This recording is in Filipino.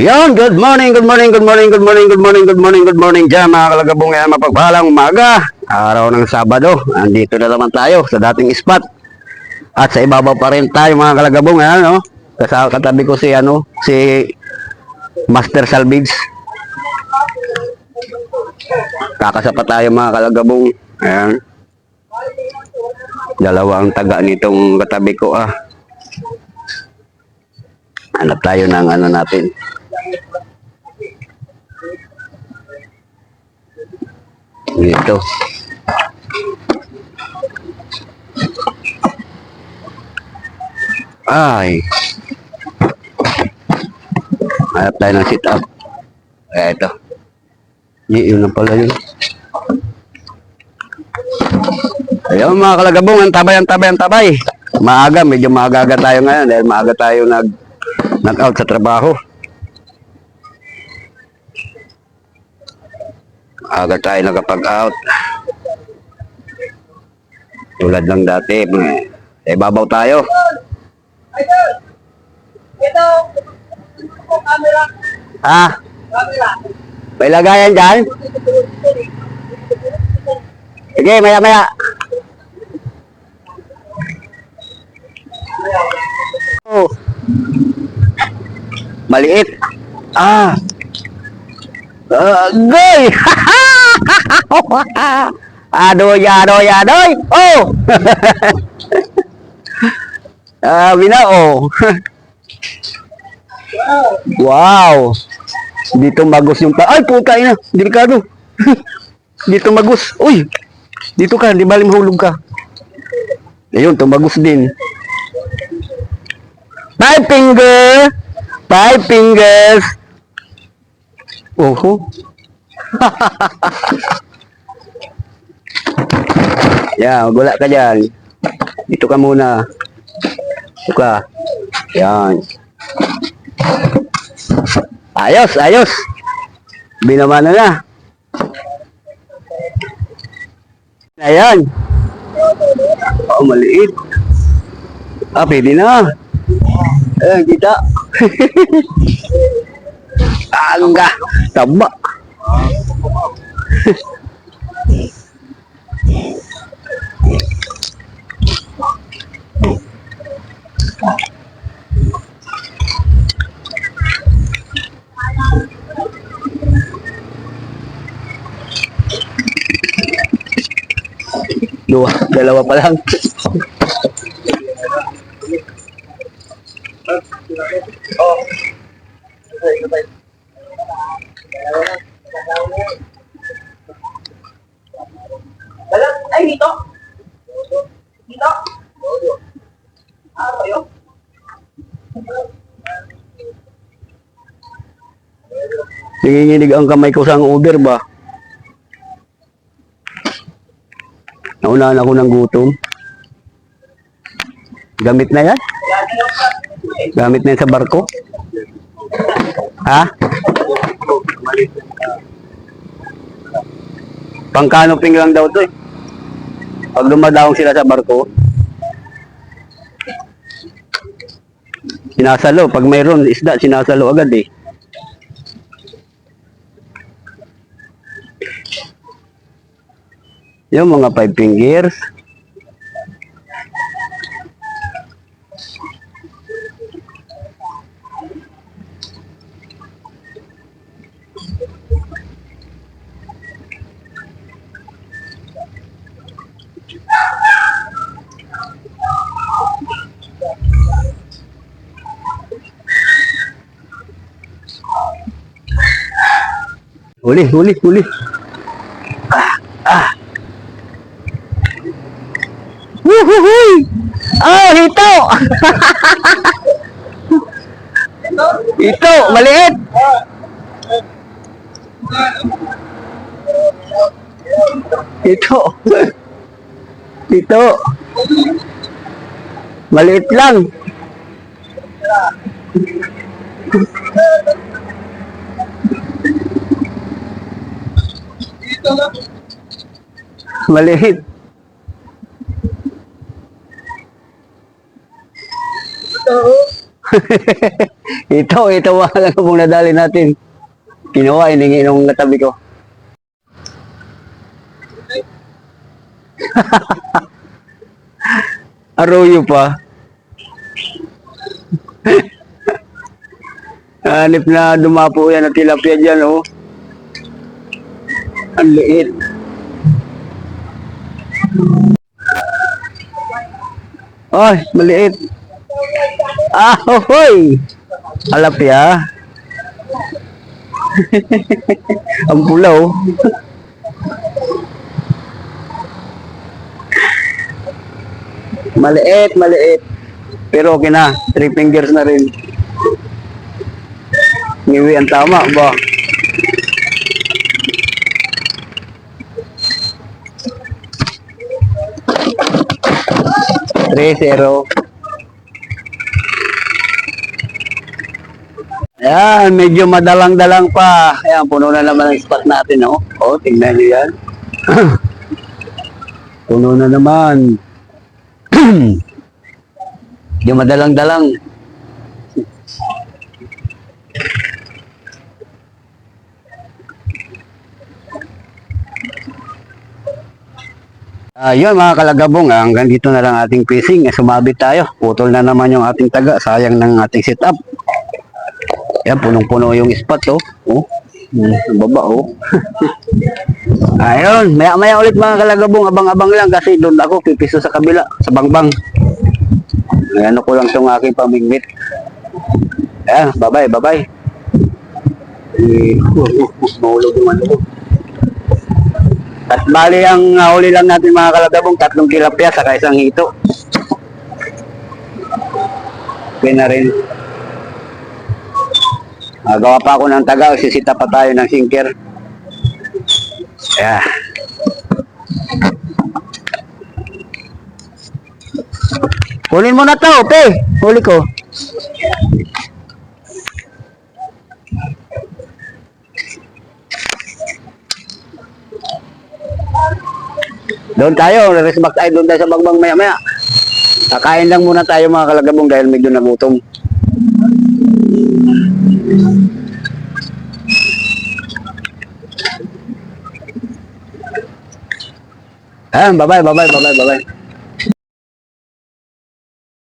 Yan, good morning, good morning, good morning, good morning, good morning, good morning, good morning dyan mga kalagabong yan, mapagpalang umaga, araw ng Sabado. Andito na naman tayo sa dating spot. At sa ibabaw pa rin tayo mga kalagabong yan, no? Katabi ko si Master Salvage. Kakasapa tayo mga kalagabong. Ayan. Dalawa ang taga nitong katabi ko Hanap tayo ng ano natin. Dito. Ay. Hanap tayo ng sit up. Ito. Yun na pala yun. Ayun mga kalagabong, ang tabay. Maaga, medyo maaga tayo ngayon dahil maaga tayo nag-out sa trabaho. Maaga tayo nakapag-out. Tulad ng dati, ibabaw tayo. Ito, camera. Ha? Camera. May lagayan dyan? Sige, maya. Oh. Maliit. Goy! Adoy! Oh! Oh. Wow! Dito magos yung ay, puta ina, delikado. Dito magos. Uy! Dito ka, di bali mahulog ka. Ayun, tumagos din. Five fingers. Oho. Yan, gula ka dyan. Dito ka muna. Dito ka. Yan. Ayos. Binamana na. Ayan. Oh, maliit. Pwede na. Ayan, kita. Aga. Taba. Dalawa pa lang. Ay, dito. Dito. Tayo. Nanginginig ang kamay ko sa Uber ba? Naunahan ako ng gutom. Gamit na yan? Gamit na yan sa barko? Ha? Pang-canoping lang daw to eh. Pag dumadaong sila sa barko, sinasalo. Pag mayroon isda, sinasalo agad eh. Yung mga 5 fingers. Huli. Wuhuhuy! Oh, hito! Ito, maliit! Ito. Maliit lang. Maliit. ito mga kalagabong nadali natin. Kinuha, iningi nung katabi ko. Arroyo pa. Hanip na dumapo yan at tilapia dyan, oh. Ang liit. Ay, maliit. Ah, hoy! Alapya. Ang pula, oh. Maliit, maliit. Pero okay na. 3 fingers na rin. Ngiwi ang tama ba? Three, zero. Ayan, medyo madalang-dalang pa. Ayan, puno na naman ang spot natin, oh. Oh, tingnan nyo yan. Puno na naman. Medyo madalang-dalang. Yun mga kalagabong, hanggang dito na lang ating fishing. Sumabit tayo. Putol na naman yung ating taga. Sayang ng ating setup. Yan, punong-puno yung spot, oh. Oh, ang baba, oh. Ayun, maya-maya ulit mga kalagabong. Abang-abang lang kasi doon ako pipiso sa kabila, sa bangbang. Ano ko lang itong aking pamingwit. Ayan, bye-bye. Mahulog yung ano ko. At bali ang huli lang natin mga kalagabong, 3 tilapia saka isang hito. Okay na rin. Gawa pa ako ng taga, sisita pa tayo ng sinker. Yeah. Kunin mo na to, pe. Huli ko. Doon tayo, rest back tayo doon tayo sa bangbang maya-maya. Kakain lang muna tayo mga kalagabong dahil medyo nagutom. Ayan, bye-bye.